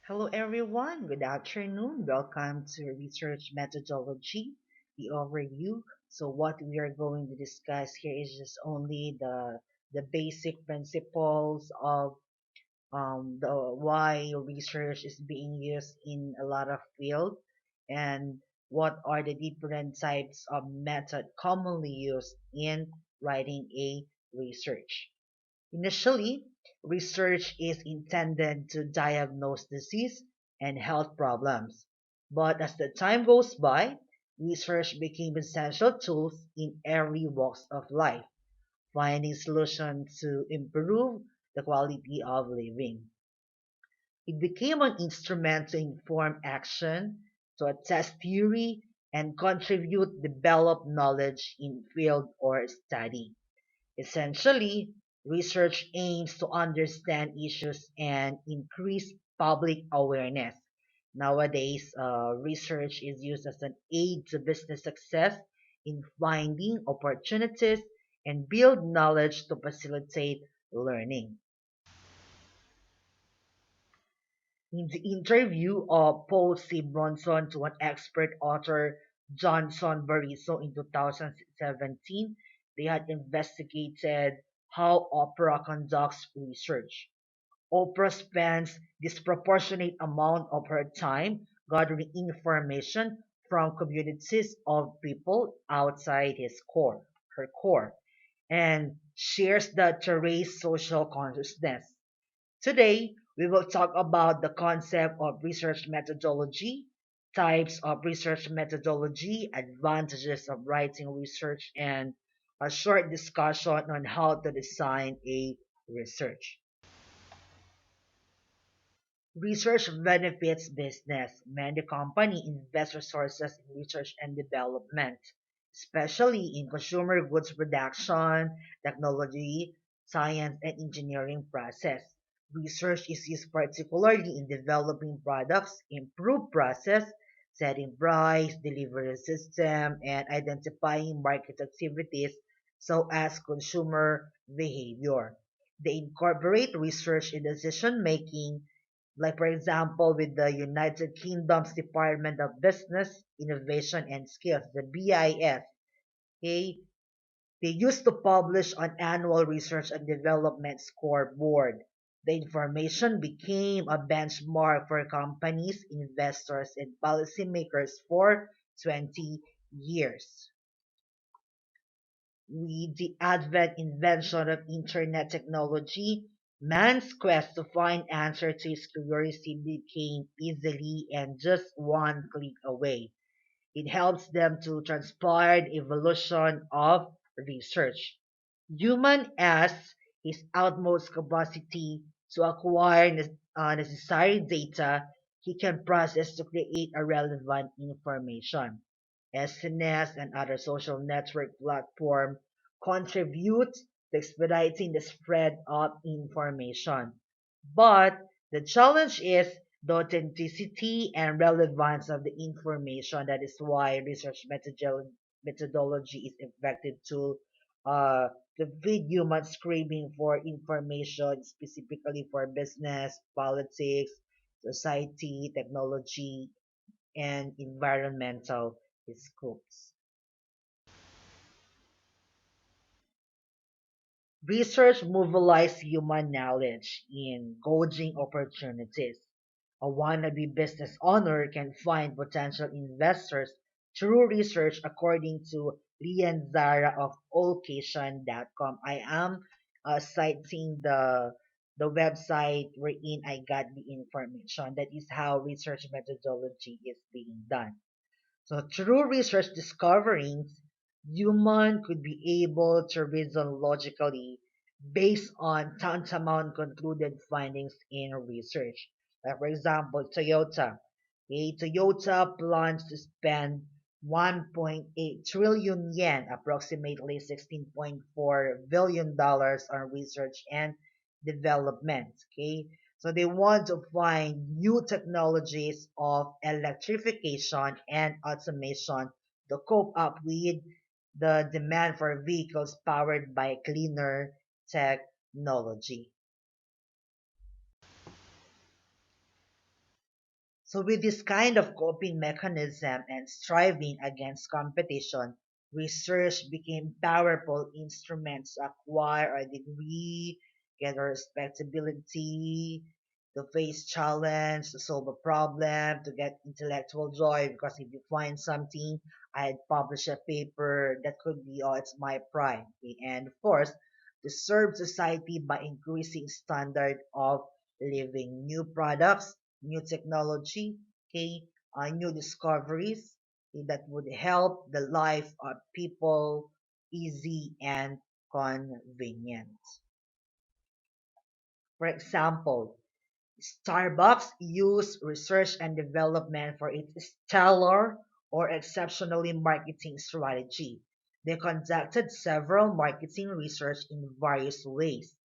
Hello, everyone. Good afternoon. Welcome to Research Methodology, the overview. So, what we are going to discuss here is just only the basic principles of the why research is being used in a lot of field, and what are the different types of method commonly used in writing a research. Initially, research is intended to diagnose disease and health problems. But as the time goes by, research became essential tools in every walks of life, finding solutions to improve the quality of living. It became an instrument to inform action, to attest theory, and contribute develop knowledge in field or study. Essentially, research aims to understand issues and increase public awareness. Nowadays, research is used as an aid to business success in finding opportunities and build knowledge to facilitate learning. In the interview of Paul C. Bronson to an expert author, Johnson Bariso, in 2017, they had investigated how opera conducts research. Oprah spends disproportionate amount of her time gathering information from communities of people outside her core, and shares that to raise social consciousness. Today, we will talk about the concept of research methodology, types of research methodology, advantages of writing research, and a short discussion on how to design a research. Research benefits business. Many companies invest resources in research and development, especially in consumer goods production, technology, science, and engineering process. Research is used particularly in developing products, improve process, setting price, delivery system, and identifying market activities so as consumer behavior. They incorporate research in decision making, like for example with the United Kingdom's Department of Business, Innovation and Skills, the BIS. Okay, they used to publish an annual research and development scoreboard. The information became a benchmark for companies, investors, and policymakers for 20 years. With the advent invention of internet technology, man's quest to find answer to his curiosity became easily and just one click away. It helps them to transpire the evolution of research. Human has his utmost capacity to acquire necessary data he can process to create a relevant information. SNS and other social network platform contribute to expediting the spread of information. But the challenge is the authenticity and relevance of the information. That is why methodology is effective tool uh, to feed humans craving for information, specifically for business, politics, society, technology, and environmental scopes. Research mobilizes human knowledge in gauging opportunities. A wannabe business owner can find potential investors through research, according to Lian Zara of Allcation.com. I am citing the website wherein I got the information. That is how research methodology is being done. So through research discoveries, human could be able to reason logically based on tantamount concluded findings in research. Like for example, Toyota. Okay, Toyota plans to spend 1.8 trillion yen, approximately $16.4 billion on research and development. Okay, so they want to find new technologies of electrification and automation to cope up with the demand for vehicles powered by cleaner technology. So with this kind of coping mechanism and striving against competition, research became powerful instruments to acquire a degree, get a respectability, to face challenge, to solve a problem, to get intellectual joy. Because if you find something, I'd publish a paper that could be, oh, it's my pride. Okay? And of course, to serve society by increasing standard of living, new products, new technology, okay, new discoveries, okay, that would help the life of people easy and convenient. For example, Starbucks used research and development for its stellar or exceptionally marketing strategy. They conducted several marketing research in various ways.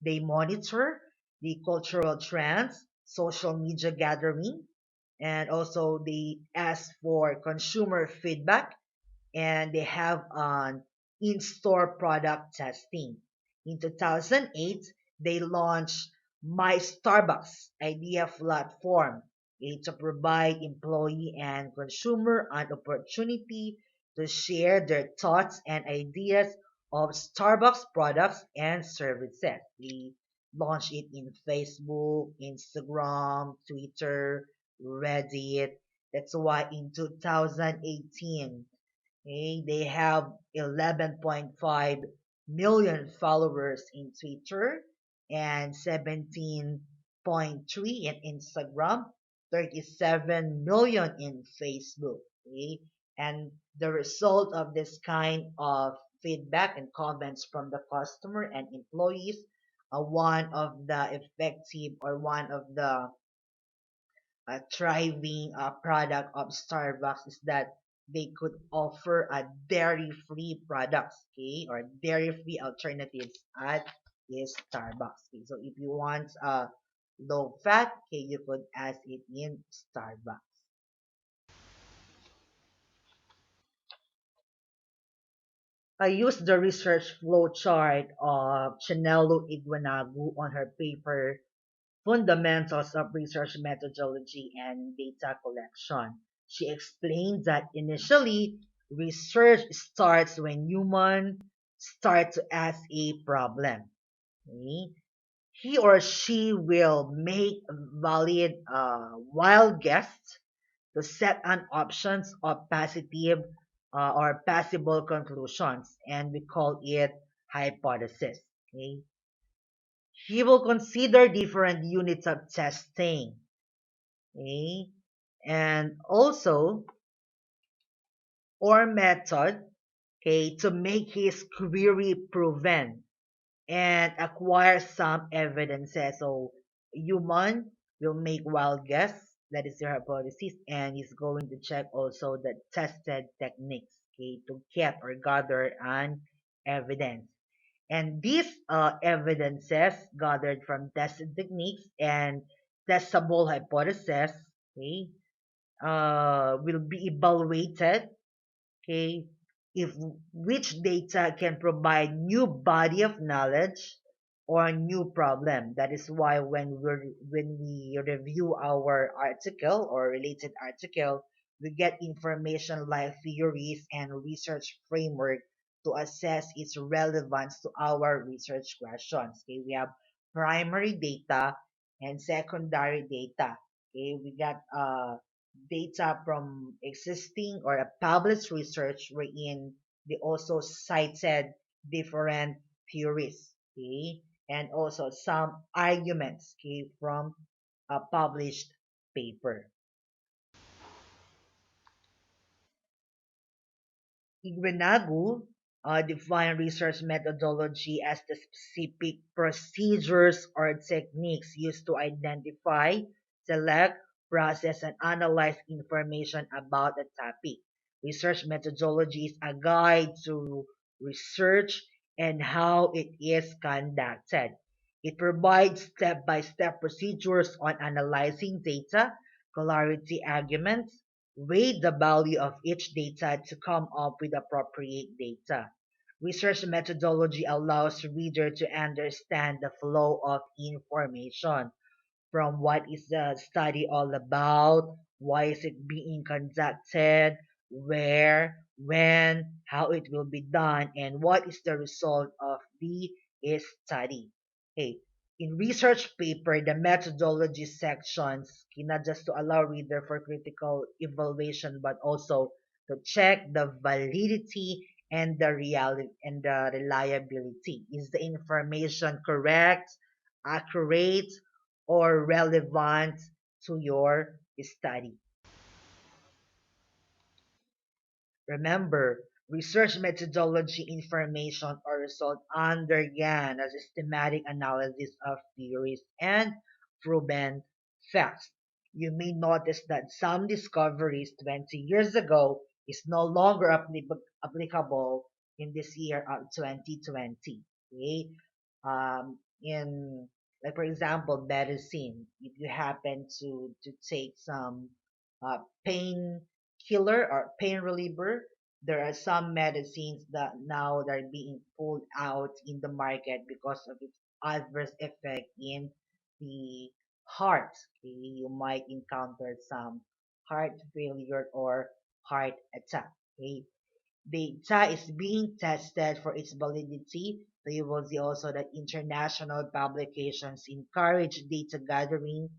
They monitor the cultural trends, social media gathering, and also they ask for consumer feedback, and they have an in-store product testing. In 2008, they launched My Starbucks Idea Platform, to provide employee and consumer an opportunity to share their thoughts and ideas of Starbucks products and services. We launched it in Facebook, Instagram, Twitter, Reddit. That's why in 2018, okay, they have 11.5 million followers in Twitter and 17.3 in Instagram, 37 million in Facebook. Okay? And the result of this kind of feedback and comments from the customer and employees, one of the effective or one of the thriving product of Starbucks is that they could offer a dairy-free products, okay, or dairy-free alternatives at this Starbucks. Okay? So if you want low fat, okay, you could ask it in Starbucks. I used the research flow chart of Chinelo Iguanagu on her paper Fundamentals of Research Methodology and Data Collection. She explained that initially, research starts when humans start to ask a problem. Okay? He or she will make valid wild guesses to set an options of positive or possible conclusions, and we call it hypothesis. Okay? He will consider different units of testing, okay, and also or method, okay, to make his query proven and acquire some evidences. So human will make wild guess, that is your hypothesis, and is going to check also the tested techniques, okay, to get or gather an evidence. And these evidences gathered from tested techniques and testable hypotheses, okay, will be evaluated, okay, if which data can provide new body of knowledge or new problem. That is why when we review our article or related article, we get information like theories and research framework to assess its relevance to our research questions. Okay, we have primary data and secondary data. Okay, we got data from existing or a published research wherein they also cited different theories, okay, and also some arguments, okay, from a published paper. Iguanagu defined research methodology as the specific procedures or techniques used to identify, select, process, and analyze information about a topic. Research methodology is a guide to research and how it is conducted. It provides step-by-step procedures on analyzing data, clarity arguments, weigh the value of each data to come up with appropriate data. Research methodology allows reader to understand the flow of information, from what is the study all about, why is it being conducted, where, when, how it will be done, and what is the result of the study. Hey, in research paper, the methodology sections not just to allow reader for critical evaluation, but also to check the validity and the reality and the reliability. Is the information correct, accurate, or relevant to your study? Remember, research methodology information or result undergone a systematic analysis of theories and proven facts. You may notice that some discoveries 20 years ago is no longer applicable in this year of 2020. Okay? In like for example, medicine. If you happen to take some pain killer or pain reliever, there are some medicines that now that are being pulled out in the market because of its adverse effect in the heart. Okay? You might encounter some heart failure or heart attack. Okay? Data is being tested for its validity. So you will see also that international publications encourage data gathering.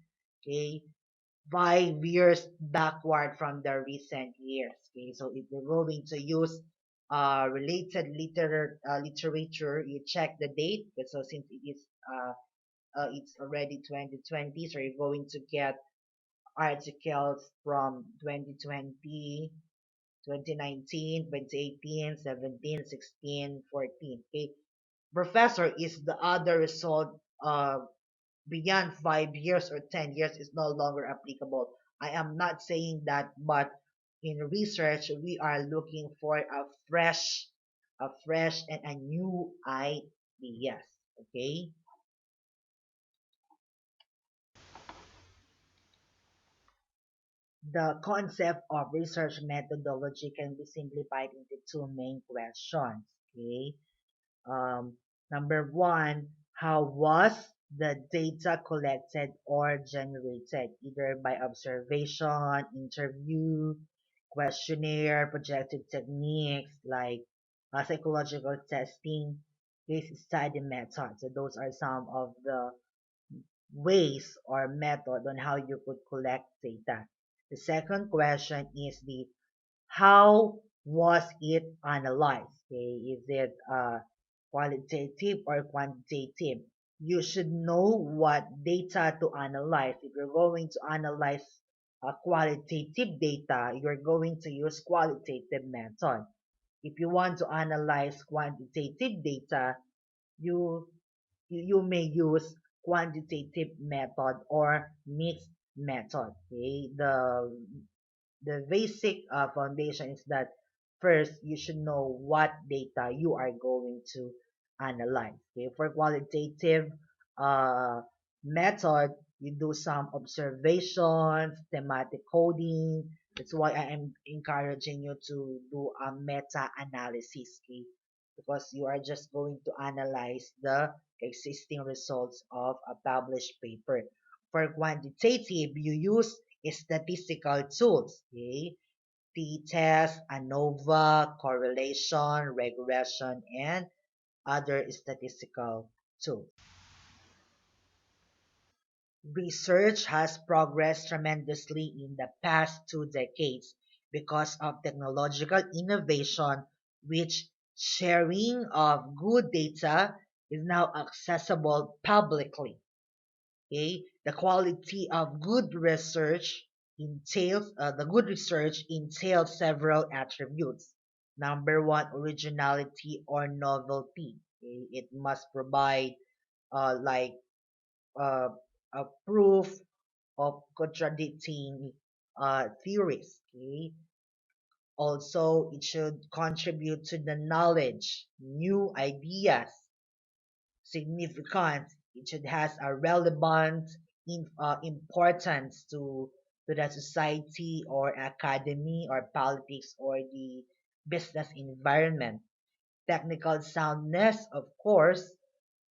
Okay, 5 years backward from the recent years. Okay, so if you're going to use related literature, you check the date. So since it's already 2020, so you're going to get articles from 2020, 2019, 2018, 17, 16, 14. Okay, professor is the other result beyond 5 years or 10 years is no longer applicable. I am not saying that, but in research, we are looking for a fresh and a new ideas. Okay. The concept of research methodology can be simplified into two main questions. Okay. Number one, how was the data collected or generated, either by observation, interview, questionnaire, projective techniques like psychological testing, case study methods. So those are some of the ways or method on how you could collect data. The second question is the how was it analyzed? Okay, is it qualitative or quantitative? You should know what data to analyze. If you're going to analyze qualitative data, you're going to use qualitative method. If you want to analyze quantitative data, you you may use quantitative method or mixed method. Okay, the basic foundation is that first you should know what data you are going to analyze. Okay, for qualitative uh, method, you do some observations, thematic coding. That's why I am encouraging you to do a meta analysis. Okay, because you are just going to analyze the existing results of a published paper. For quantitative, you use statistical tools, okay? T-test, ANOVA, correlation, regression, and other statistical tools. Research has progressed tremendously in the past 2 decades because of technological innovation, which sharing of good data is now accessible publicly. Okay, the quality of the good research entails several attributes. Number one, originality or novelty. Okay, it must provide like uh, a proof of contradicting theories. Okay, also it should contribute to the knowledge, new ideas, significant. It should has a relevant importance to the society or academy or politics or the business environment. Technical soundness, of course,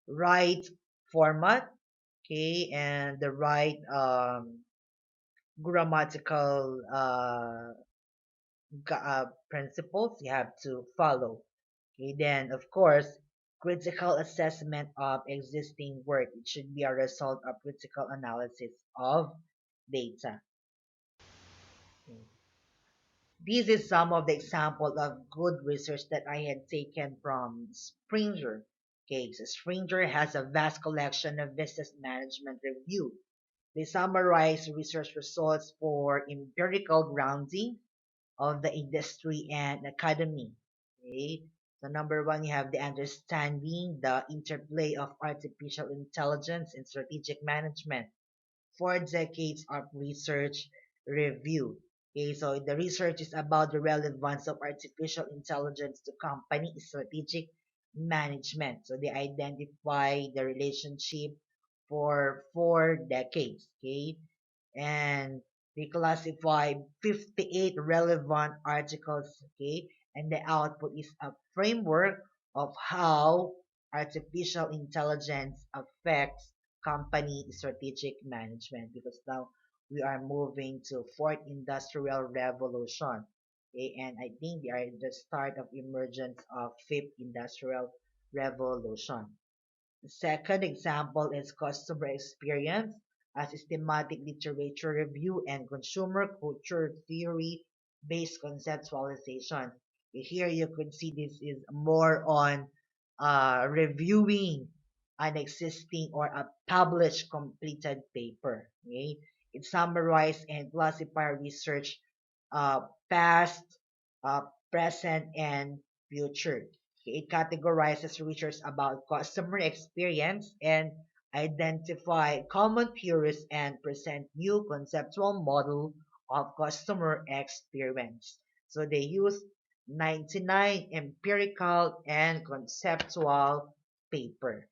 right format, okay, and the right grammatical principles you have to follow. Okay, then of course, critical assessment of existing work. It should be a result of critical analysis of data. Okay. This is some of the example of good research that I had taken from Springer. Okay, so Springer has a vast collection of business management review. They summarize research results for empirical grounding of the industry and academy. Okay. So number one, you have the understanding the interplay of artificial intelligence and strategic management. 4 decades of research review. Okay, so the research is about the relevance of artificial intelligence to company strategic management. So they identify the relationship for 4 decades. Okay, and we classify 58 relevant articles, okay, and the output is a framework of how artificial intelligence affects company strategic management, because now we are moving to fourth industrial revolution, okay, and I think we are at the start of emergence of fifth industrial revolution. The second example is customer experience, a systematic literature review and consumer culture theory based conceptualization. Here you could see this is more on reviewing an existing or a published completed paper. Okay? It summarizes and classifies research past, uh, present, and future. It categorizes research about customer experience and identify common theories and present new conceptual model of customer experience. So they use 99 empirical and conceptual paper.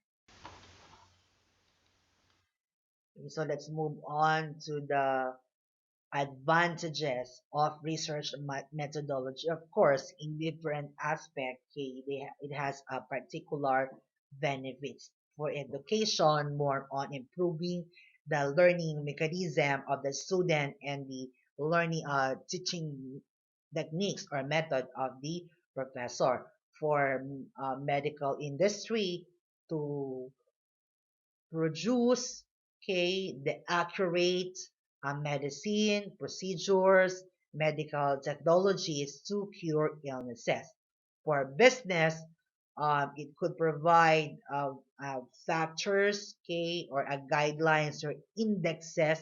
So let's move on to the advantages of research methodology. Of course, in different aspects, okay, it has a particular benefits for education, more on improving the learning mechanism of the student and the learning teaching techniques or method of the professor. For medical industry to produce, okay, the accurate medicine, procedures, medical technologies to cure illnesses. For business, it could provide factors, okay, or guidelines or indexes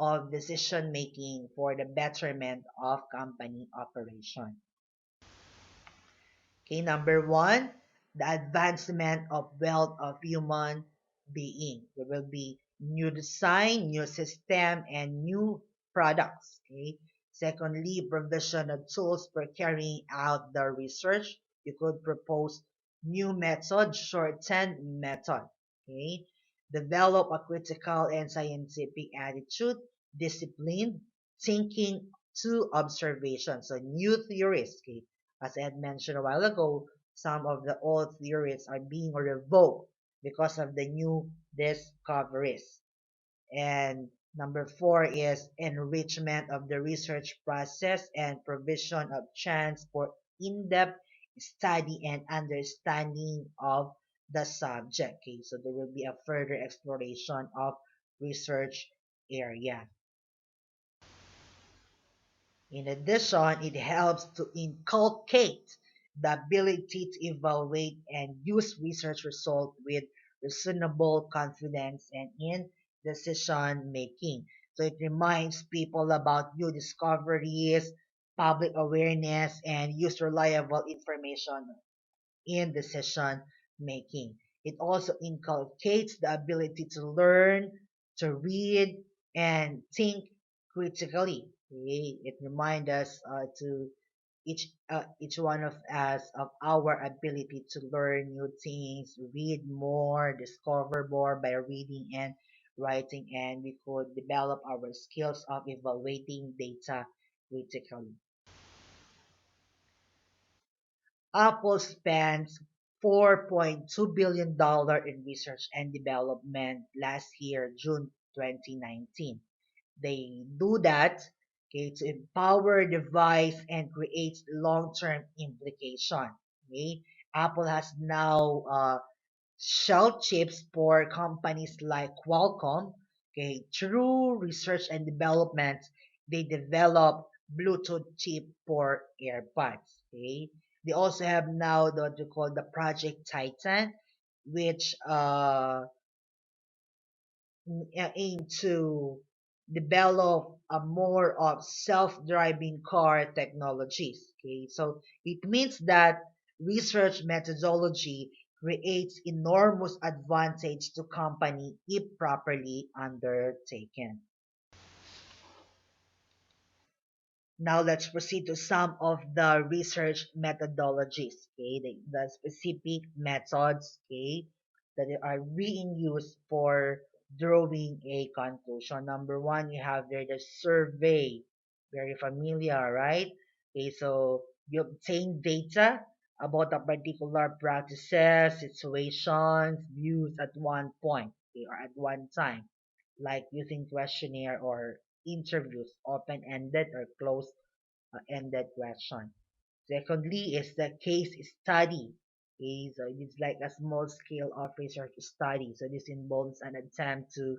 of decision making for the betterment of company operation. Okay, number one, the advancement of wealth of human being. There will be new design, new system, and new products. Okay. Secondly, provision of tools for carrying out the research. You could propose new method, shortened method. Okay. Develop a critical and scientific attitude, disciplined thinking to observation. So new theories. Okay, as I had mentioned a while ago, some of the old theories are being revoked because of the new discoveries. And number four is enrichment of the research process and provision of chance for in-depth study and understanding of the subject. Okay, so there will be a further exploration of research area. In addition, it helps to inculcate the ability to evaluate and use research results with reasonable confidence and in decision making. So it reminds people about new discoveries, public awareness, and use reliable information in decision making. It also inculcates the ability to learn, to read, and think critically. Okay? It reminds us to each one of us of our ability to learn new things, read more, discover more by reading and writing, and we could develop our skills of evaluating data critically. Apple spends $4.2 billion in research and development last year, June 2019. They do that, okay, to empower device and create long-term implication. Okay, Apple has now shell chips for companies like Qualcomm. Okay, through research and development, they develop Bluetooth chip for AirPods. Okay, they also have now what we call the Project Titan, which aim to develop a more of self-driving car technologies. Okay, so it means that research methodology creates enormous advantage to company if properly undertaken. Now let's proceed to some of the research methodologies, okay, the specific methods, okay, that are being used for drawing a conclusion. Number one, you have there the survey, very familiar, right? Okay, so you obtain data about a particular practices, situations, views at one point, okay, or at one time, like using questionnaire or interviews, open-ended or closed-ended question. Secondly is the case study. Okay, so it's like a small scale of research study. So this involves an attempt to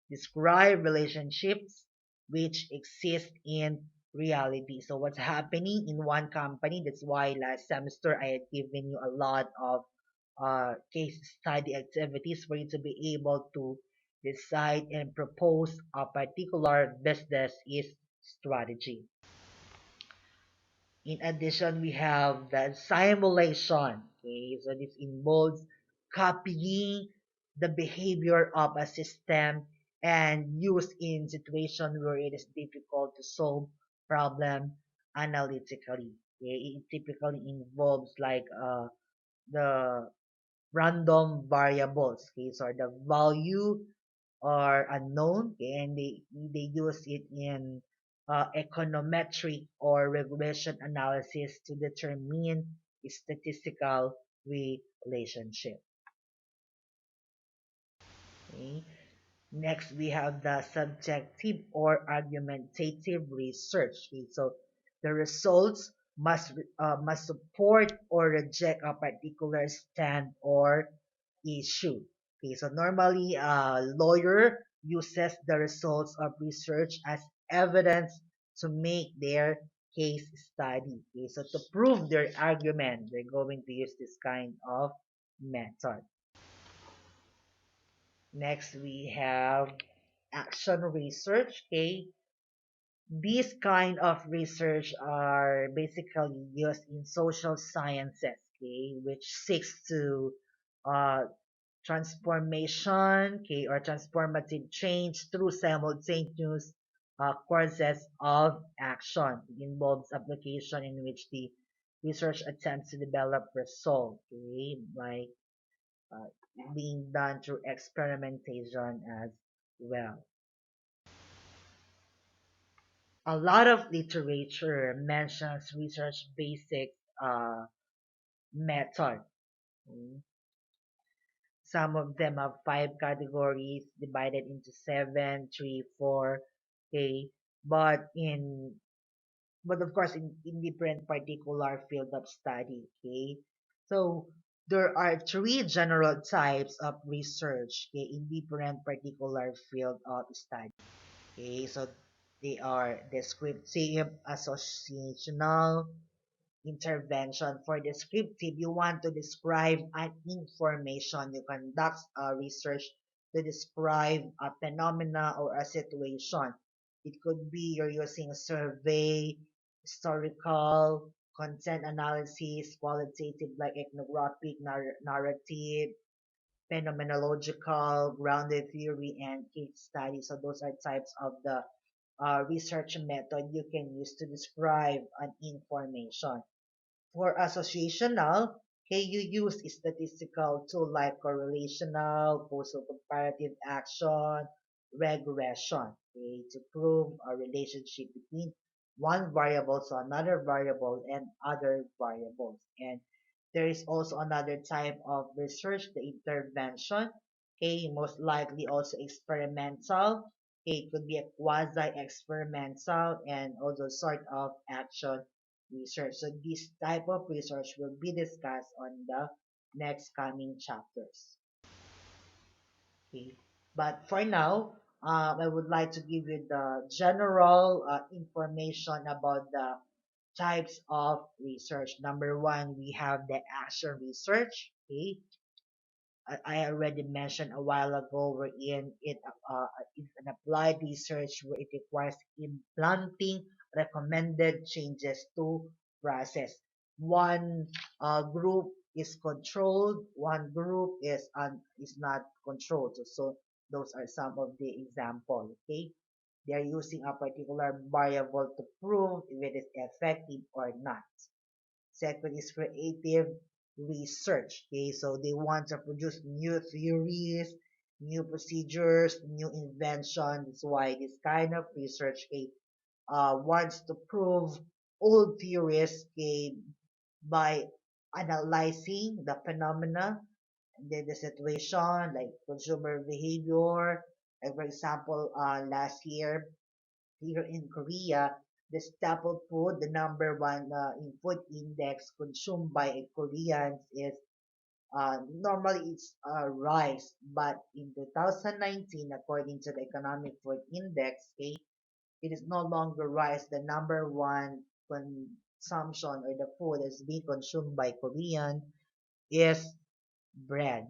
describe relationships which exist in reality. So what's happening in one company? That's why last semester I had given you a lot of case study activities for you to be able to decide and propose a particular business is strategy. In addition, we have the simulation. Okay, so this involves copying the behavior of a system and use in situation where it is difficult to solve problem analytically. Okay, it typically involves like the random variables. Okay, so the value are unknown, okay, and they use it in econometric or regression analysis to determine statistical relationship. Okay. Next, we have the subjective or argumentative research. Okay, so the results must support or reject a particular stand or issue. Okay, so normally a lawyer uses the results of research as evidence to make their case study. Okay, so to prove their argument, they're going to use this kind of method. Next, we have action research. Okay, these kind of research are basically used in social sciences. Okay, which seeks to uh, transformation, okay, or transformative change through simultaneous courses of action. It involves application in which the research attempts to develop results, okay, like uh, being done through experimentation as well. A lot of literature mentions research basic uh, method. Mm. Some of them have five categories divided into seven, three, four, okay. But in but of course in different particular field of study, okay. So there are three general types of research, okay, in different particular field of study. Okay, so they are descriptive, associational, intervention. For descriptive, you want to describe an information. You conduct research to describe a phenomena or a situation. It could be you're using survey, historical, content analysis, qualitative like ethnographic, narrative, phenomenological, grounded theory, and case study. So those are types of the research method you can use to describe an information. For associational, okay, you use statistical tool like correlational, causal comparative action, regression, okay, to prove a relationship between one variable to another variable and other variables. And There is also another type of research, the intervention. Okay, most likely also experimental. Okay, it could be a quasi-experimental and also sort of action research. So this type of research will be discussed on the next coming chapters. Okay, but for now, I would like to give you the general information about the types of research. Number one, we have the action research. Okay, I already mentioned a while ago wherein it's an applied research where it requires implanting recommended changes to process. One group is controlled, one group is not controlled. So those are some of the example. Okay, they are using a particular variable to prove if it is effective or not. Second is creative research. Okay, so they want to produce new theories, new procedures, new inventions. That's why this kind of research, okay, wants to prove old theories, okay, by analyzing the phenomena, the situation, like consumer behavior. Like for example, last year here in Korea, the staple food, the number one in food index consumed by Koreans is normally it's rice, but in 2019, according to the Economic Food Index, okay, it is no longer rice. The number one consumption or the food that's being consumed by Korean is bread,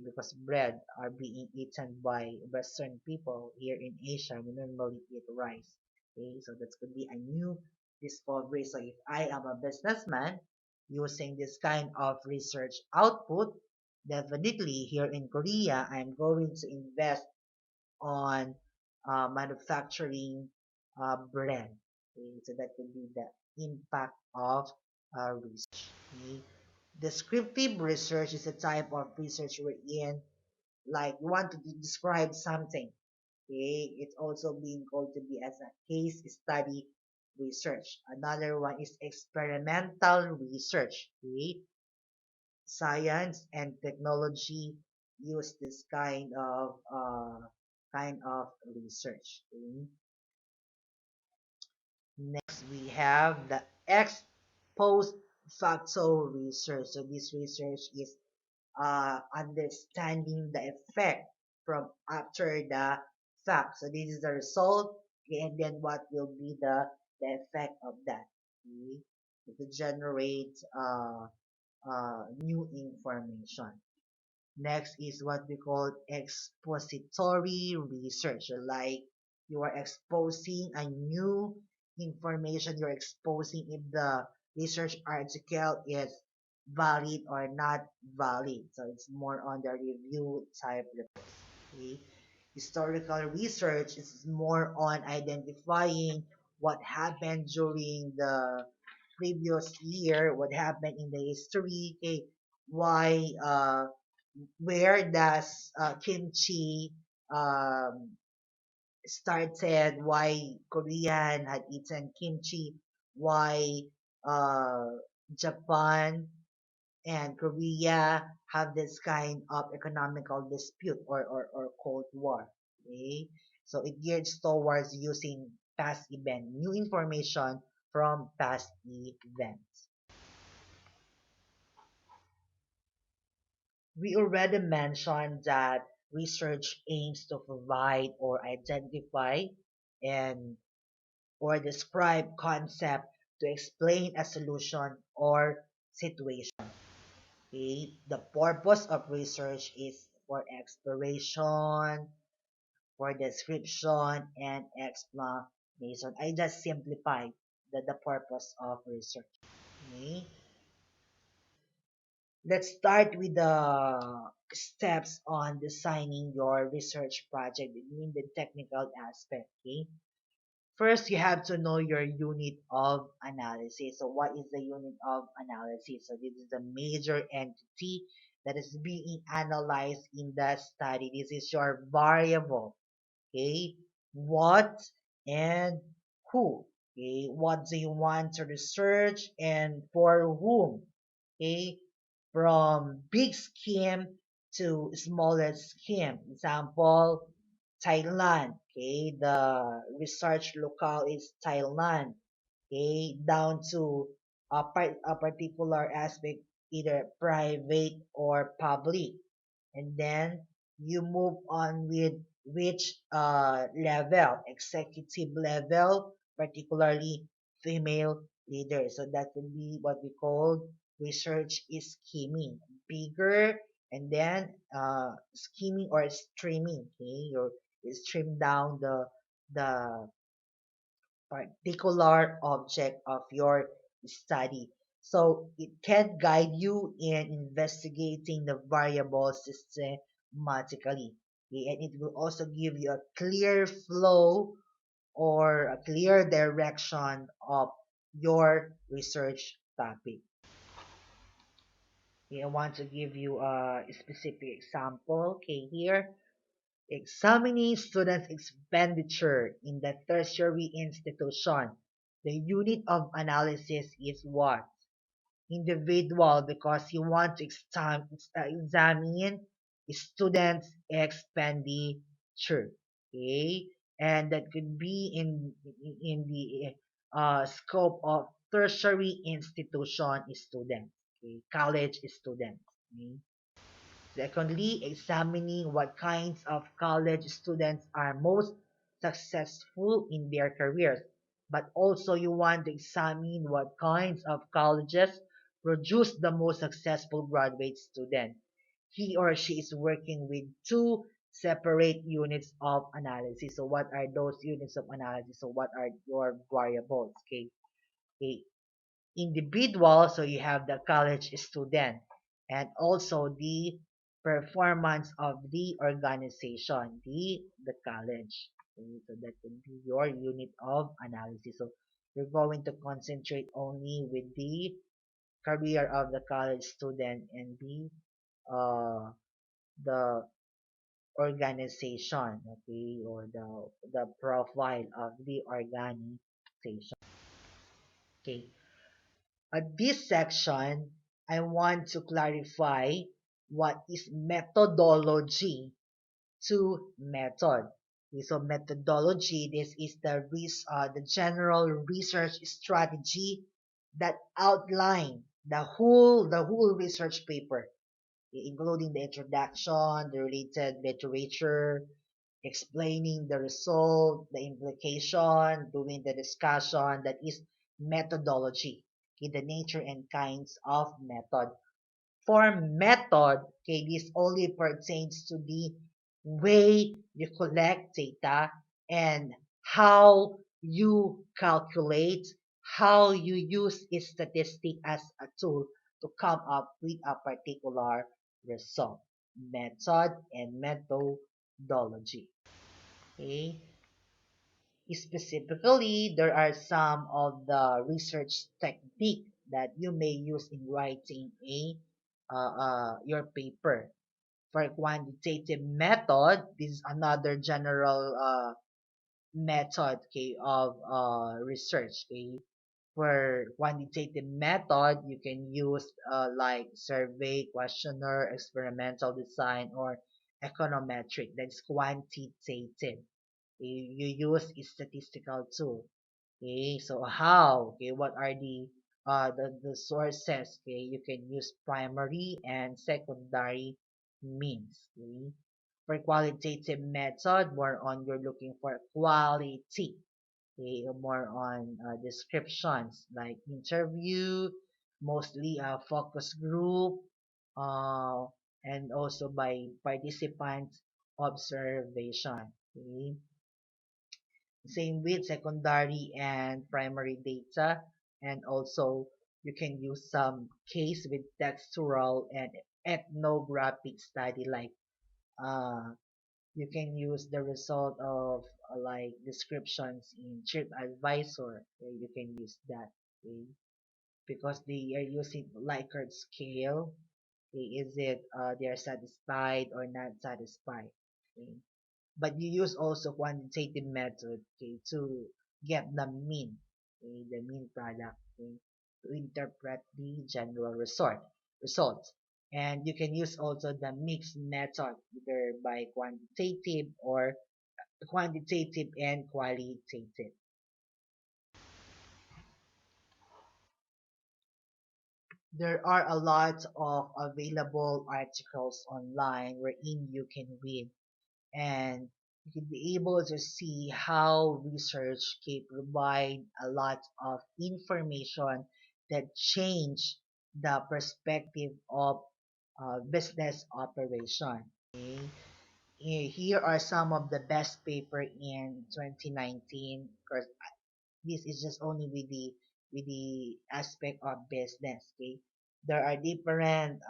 because bread are being eaten by Western people here in Asia. We normally eat rice. Okay, so that could be a new discovery. So if I am a businessman using this kind of research output, definitely here in Korea, I'm going to invest on manufacturing bread. Okay, so that could be the impact of research. Okay. Descriptive research is a type of research wherein, like, you want to describe something. Okay, it's also being called to be as a case study research. Another one is experimental research. Okay, science and technology use this kind of research. Okay? Next, we have the ex post facto research. So this research is understanding the effect from after the fact. So this is the result, okay, and then what will be the effect of that? Okay? To generate new information. Next is what we call expository research. So like you are exposing a new information, you're exposing if the research article is valid or not valid. So it's more on the review type reports. Okay? Historical research is more on identifying what happened during the previous year, what happened in the history, okay, why where does kimchi um, started, why Korean had eaten kimchi, why uh, Japan and Korea have this kind of economical dispute or Cold War. Okay? So it gears towards using past event, new information from past events. We already mentioned that research aims to provide or identify and or describe concept to explain a solution or situation. Okay? The purpose of research is for exploration, for description, and explanation. I just simplified the purpose of research. Okay? Let's start with the steps on designing your research project in the technical aspect. Okay? First, you have to know your unit of analysis. So what is the unit of analysis? So this is the major entity that is being analyzed in the study. This is your variable. Okay? What and who? Okay? What do you want to research and for whom? Okay? from big scheme to smaller scheme. Example, Thailand. Okay, the research locale is Thailand. Okay, down to a particular aspect, either private or public, and then you move on with which level, executive level, particularly female leaders. So that would be what we call research is scheming, bigger, and then scheming or streaming. Okay, you stream down the particular object of your study. So it can guide you in investigating the variables systematically. Okay, and it will also give you a clear flow or a clear direction of your research topic. Okay, I want to give you a specific example. Okay, here, examining students' expenditure in the tertiary institution. The unit of analysis is what? Individual, because you want to examine students' expenditure. Okay? And that could be in the scope of tertiary institution students, okay? College students. Okay? Secondly, examining what kinds of college students are most successful in their careers. But also you want to examine what kinds of colleges produce the most successful graduate student. He or she is working with two separate units of analysis. So what are those units of analysis? So what are your variables? Okay. Okay, individual, so you have the college student, and also the performance of the organization, the college. Okay, so that would be your unit of analysis. So you're going to concentrate only with the career of the college student and the organization, okay, or the profile of the organization. Okay, at this section, I want to clarify what is methodology to method. Okay, so methodology, this is the general research strategy that outline the whole research paper, including the introduction, the related literature, explaining the result, the implication, doing the discussion. That is methodology. Okay, the nature and kinds of method. For method, okay, this only pertains to the way you collect data and how you calculate, how you use a statistic as a tool to come up with a particular result. Method and methodology. Okay. Specifically, there are some of the research technique that you may use in writing your paper. For quantitative method, this is another general method, okay, of research. Okay. For quantitative method, you can use like survey, questionnaire, experimental design, or econometric. That's quantitative. You use a statistical tool. Okay, so how? Okay, what are the sources? Okay, you can use primary and secondary means. Okay, for qualitative method, more on you're looking for quality. Okay, more on descriptions like interview, mostly a focus group, uh, and also by participant observation. Okay, same with secondary and primary data, and also you can use some case with textual and ethnographic study, like uh, you can use the result of like descriptions in TripAdvisor. You can use that, okay? Because they are using Likert scale. Okay? Is it they are satisfied or not satisfied? Okay? But you use also quantitative method, okay, to get the mean, okay, the mean product, okay, to interpret the general result. And you can use also the mixed method, either by quantitative and qualitative. There are a lot of available articles online wherein you can read, and you can be able to see how research can provide a lot of information that change the perspective of business operation. Okay? Here are some of the best paper in 2019. Of course, this is just only with the aspect of business. Okay, there are different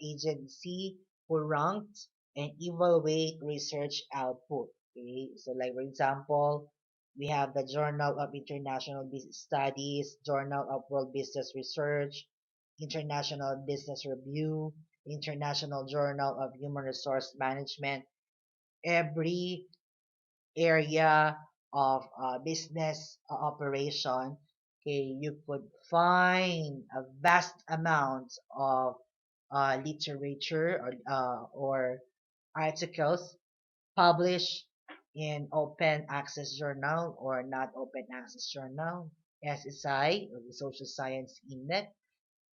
agency who ranked and evaluate research output. Okay, so like for example, we have the Journal of International Business Studies, Journal of World Business Research, International Business Review, International Journal of Human Resource Management. Every area of business operation, okay, you could find a vast amount of literature or articles published in open access journal or not open access journal, SSI, or the Social Science Index,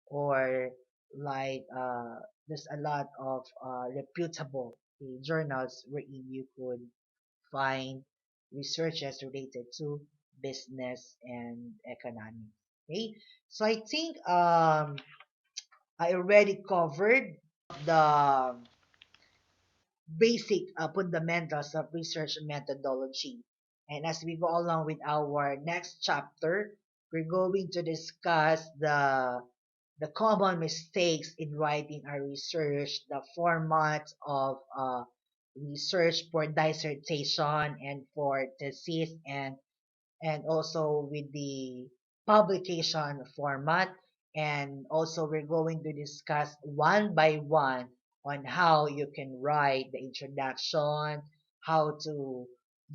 or like there's a lot of reputable journals wherein you could find researches related to business and economics. Okay, so I think I already covered the basic fundamentals of research methodology. And as we go along with our next chapter, we're going to discuss the common mistakes in writing our research, the format of research for dissertation and for thesis, and also with the publication format. And also, we're going to discuss one by one on how you can write the introduction, how to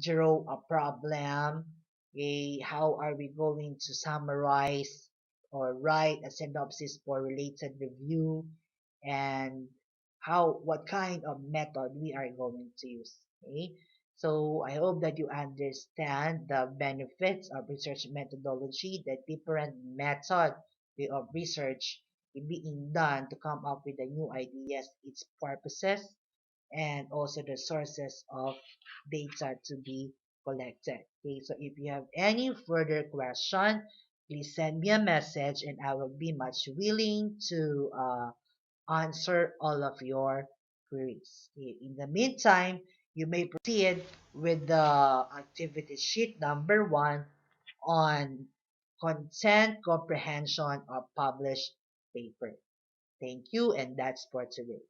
draw a problem, how are we going to summarize or write a synopsis for related review, and what kind of method we are going to use. Okay, so I hope that you understand the benefits of research methodology, the different method of research being done to come up with the new ideas, its purposes, and also the sources of data to be collected. Okay, so if you have any further question, please send me a message and I will be much willing to answer all of your queries. Okay, in the meantime, you may proceed with the activity sheet number 1 on content comprehension of published paper. Thank you, and that's for today.